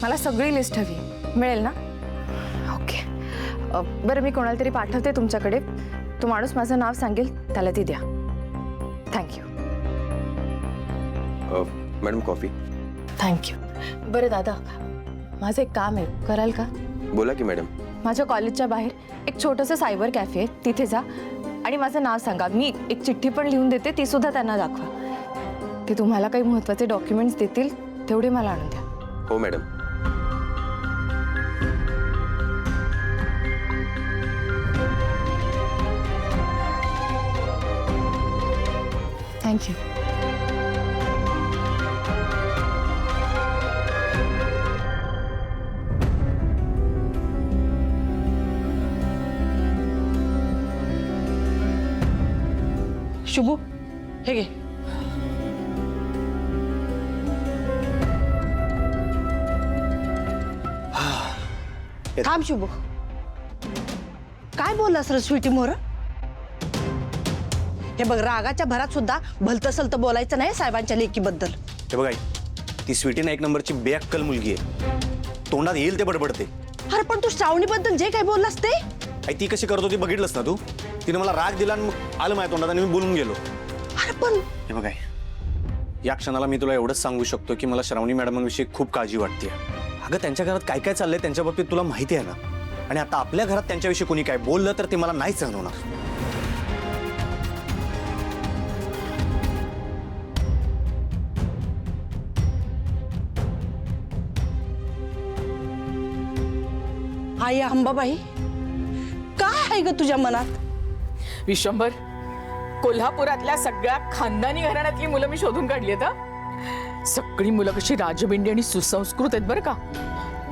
मला सगळी लिस्ट हवी मिळेल ना? ओके बरं मी कोणाला तरी पाठवते तुमच्याकडे. तो माणूस माझं नाव सांगेल त्याला ती द्या. थँक्यू. Madam coffee. थँक्यू. बरं दादा माझं एक काम आहे कराल का? बोला की मॅडम. माझ्या कॉलेजच्या बाहेर एक छोटंसं सायबर कॅफे आहे तिथे जा आणि माझं नाव सांगा. मी एक चिठ्ठी पण लिहून देते ती सुद्धा त्यांना दाखवा. ते तुम्हाला काही महत्त्वाचे डॉक्युमेंट्स देतील तेवढे मला आणून द्या. हो मॅडम. थँक्यू. शुभू हे घे. थांब शुभू. काय बोललास रे स्वीटी मोर? हे बघ रागाच्या भरात सुद्धा भलतं सलतं बोलायचं नाही साहेबांच्या लेकीबद्दल. हे बघ आई, ती स्वीटीना एक नंबरची बेअक्कल मुलगी आहे. तोंडात येईल ते बडबडते. अरे पण तू श्रावणीबद्दल जे काय बोललास ते आई ती कशी करत होती बघितलंस ना तू? तिने मला राग दिला आणि मग आलं माझ्या तोंडात आणि मी बोलून गेलो. अरे पण हे बघ आई, या क्षणाला मी तुला एवढंच सांगू शकतो की मला श्रावणी मॅडमांविषयी खूप काळजी वाटते. अगं त्यांच्या घरात काय काय चाललंय त्यांच्या बाबतीत तुला माहिती आहे ना. आणि आता आपल्या घरात त्यांच्याविषयी कोणी काय बोललं तर ते मला नाही सहन होणार. आई अंबाबाई काय आहे ग तुझ्या मनात? विश्वंभर, कोल्हापुरातल्या सगळ्या खानदानी घराण्यातली मुलं मी शोधून काढली आहेत. सगळी मुलं कशी राजबिंडी आणि सुसंस्कृत आहेत बरं का.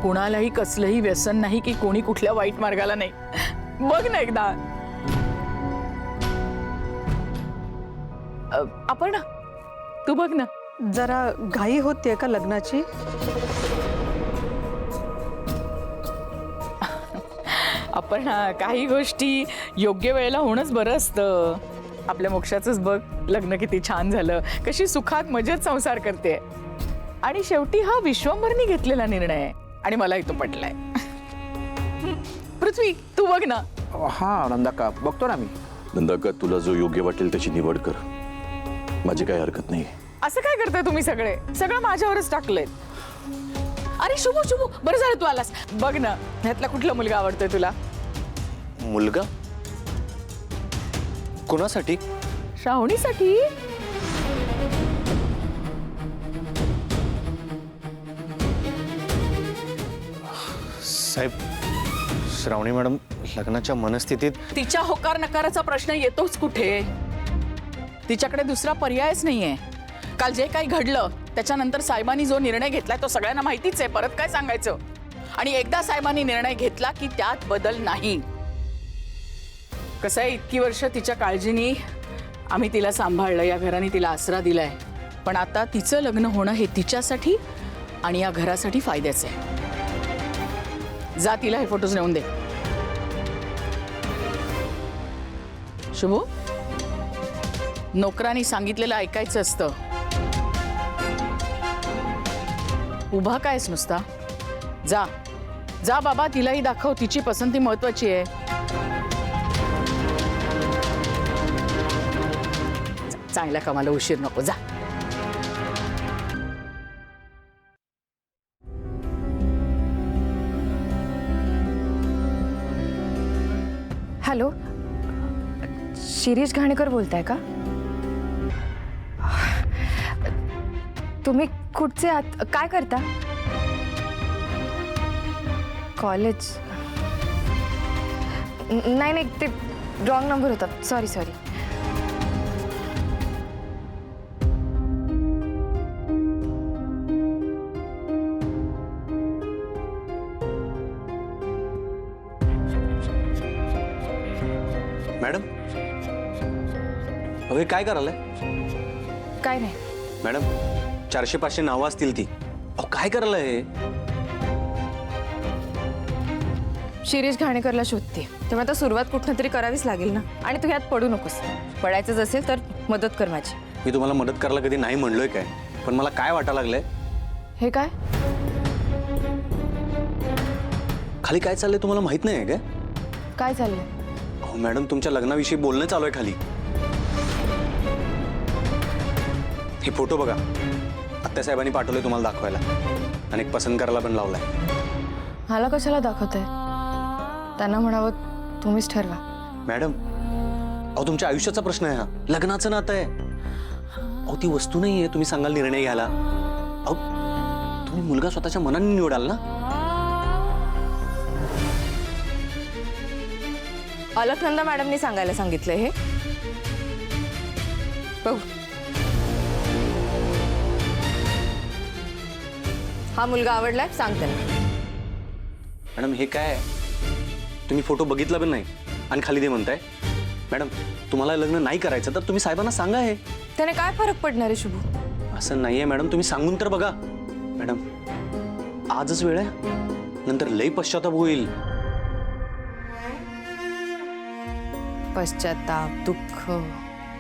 कुणालाही कसलंही व्यसन नाही की कोणी कुठल्या वाईट मार्गाला नाही. बघ ना एकदा. अपर्णा तू बघ ना. जरा घाई होते का लग्नाची? अपर्णा काही गोष्टी योग्य वेळेला होणंच बरं असतं. आपल्या मोक्षाचंच बघ लग्न किती छान झालं. कशी सुखात मजेत संसार करते. आणि शेवटी हा विश्वंभरनी घेतलेला निर्णय आहे आणि मलाही तो पटलाय. पृथ्वी तू बघ ना. हा नंदाका बघतो ना मी. नंदाका तुला जो योग्य वाटेल त्याची निवड कर. माझी काही हरकत नाही. असं काय करताय तुम्ही सगळं माझ्यावरच टाकलंय. अरे शुभू शुभू बरं झालं तू आलास. बघ ना ह्यातला कुठला मुलगा आवडतोय तुला? मुलगा कोणासाठी? श्रावणीसाठी. साहेब श्रावणी मॅडम लग्नाच्या मनस्थितीत. तिच्या होकार नकाराचा प्रश्न येतोच कुठे. तिच्याकडे दुसरा पर्यायच नाहीये. काल जे काही घडलं त्याच्यानंतर साहेबांनी जो निर्णय घेतलाय तो सगळ्यांना माहितीच आहे. परत काय सांगायचं. आणि एकदा साहेबांनी निर्णय घेतला की त्यात बदल नाही. कसं आहे इतकी वर्ष तिच्या काळजीने आम्ही तिला सांभाळलं. या घराने तिला आसरा दिलाय. पण आता तिचं लग्न होणं हे तिच्यासाठी आणि या घरासाठी फायद्याचं आहे. जा तिला हे फोटोज नेऊन दे. शुभू नोकरांनी सांगितलेलं ऐकायचं असतं. उभा कायस नुसता. जा जा बाबा तिलाही दाखव. तिची पसंती महत्वाची आहे. चांगल्या कामाला उशीर नको. जा. हॅलो शिरीष घाणेकर बोलताय का? तुम्ही कुठचे आहात? काय करता? कॉलेज? नाही नाही ते रॉंग नंबर होता. Sorry sorry. मॅडम अरे काय करायलाय? काय नाही मॅडम 400-500 नावं असतील ती. अहो काय करायलाय? शिरीष घाणेकरला शोधते. तेव्हा आता सुरुवात कुठनं तरी करावीच लागेल ना. आणि तू ह्यात पडू नकोस. पडायचंच असेल तर मदत कर माझी. मी तुम्हाला मदत करायला कधी नाही म्हणलोय काय, पण मला काय वाटायला लागलंय. हे काय? खाली काय चाललंय तुम्हाला माहित नाही आहे काय चाललंय? अहो मॅडम, तुमच्या लग्नाविषयी बोलणं चालू आहे खाली. हे फोटो बघा, आत्यासाहेबांनी पाठवले तुम्हाला दाखवायला आणि एक पसंत करायला पण लावलाय. मला कशाला दाखवताय? त्यांना म्हणावं तुम्हीच ठरवा. मॅडम, अहो तुमच्या आयुष्याचा प्रश्न आहे हा, लग्नाचं नातं आहे. अहो ती वस्तू नाही आहे तुम्ही सांगाल निर्णय घ्यायला. अहो तुम्ही मुलगा स्वतःच्या मनाने निवडाल ना. अलकनंदा मॅडमनी सांगायला सांगितलंय हे. बघू, हा मुलगा आवडलाय सांग त्यांना. मॅडम हे काय आहे? तुम्ही फोटो बघितला पण नाही आणि खाली दे म्हणताय. मॅडम, तुम्हाला लग्न नाही करायचं तर तुम्ही साहेबांना सांगा. हे त्याने काय फरक पडणार आहे शुभू? असं नाहीये मॅडम, तुम्ही सांगून तर बघा. मॅडम, आजच वेळ आहे, नंतर लई पश्चाताप होईल. पश्चाताप, दुःख,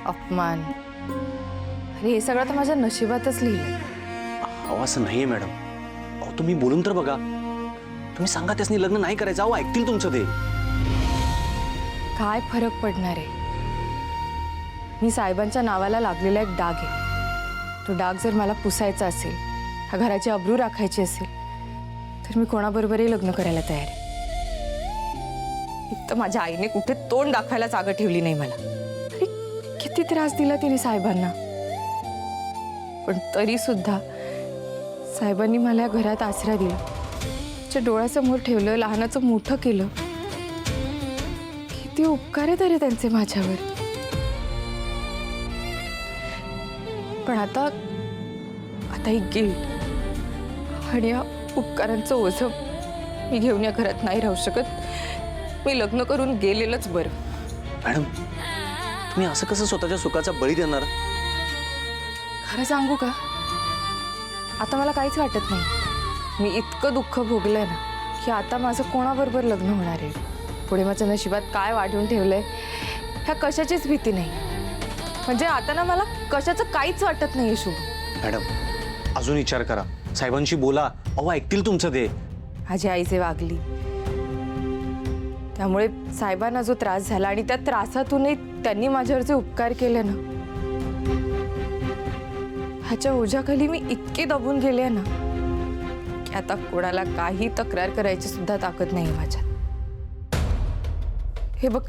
अपमान, अरे हे सगळं तर माझ्या नशिबातच लिहिलंय. अहो असं नाहीये मॅडम. अहो तुम्ही बोलून तर बघा. तुम्ही सांगा त्यासनी लग्न नाही करायचं. अहो ऐकतील तुमचं ते. काय फरक पडणार आहे? मी साहेबांच्या नावाला लागलेला एक डाग आहे. तो डाग जर मला पुसायचा असेल, ह्या घराची अब्रू राखायची असेल, तर मी कोणाबरोबरही लग्न करायला तयार आहे. एक तर माझ्या आईने कुठे तोंड दाखवायला जागा ठेवली नाही मला. अरे किती त्रास दिला तिने साहेबांना. पण तरी सुद्धा साहेबांनी मला या घरात आसरा दिला, तिच्या डोळ्यासमोर ठेवलं, लहानाचं मोठं केलं. किती उपकार आहेत अरे त्यांचे माझ्यावर. पण आता ही गिल्ट आणि या उपकारांचं ओझं मी घेऊन या घरात नाही राहू शकत. मी लग्न करून गेलेलंच बरं. मॅडम, तुम्ही असं कसं स्वतःच्या सुखाचा बळी देणार? खरं सांगू का, आता मला काहीच वाटत नाही. मी इतकं दुःख भोगलंय ना की आता माझं कोणाबरोबर लग्न होणार आहे, पुढे माझ्या नशिबात काय वाढवून ठेवलंय ह्या कशाचीच भीती नाही. म्हणजे आता ना मला कशाचं काहीच वाटत नाही. शुभ मॅडम, अजून विचार करा, साहेबांशी बोला. अहो ऐकतील तुमचं ते. माझी आई जे वागली त्यामुळे साहेबांना जो त्रास झाला आणि त्या त्रासातूनही त्यांनी माझ्यावर जे उपकार केले ना, ह्याच्या ओझ्याखाली मी इतके दबून गेले ना की आता कोणाला काही तक्रार करायची सुद्धा ताकद नाही माझ्यात. हे बघ,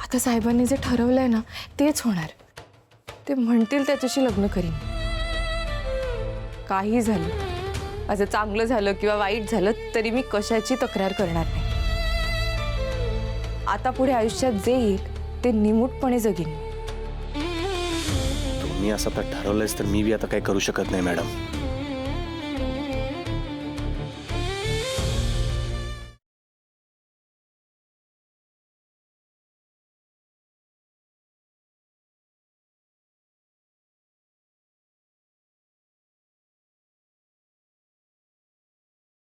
आता साहेबांनी जे ठरवलंय ना तेच होणार. ते म्हणतील त्याच्याशी लग्न करीन. काही झालं, माझं चांगलं झालं किंवा वाईट झालं तरी मी कशाची तक्रार करणार नाही. आता पुढे आयुष्यात जे येईल ते निमूटपणे जगीन. तुम्ही असं तर ठरवलंयच तर मी बी आता काही करू शकत नाही मॅडम.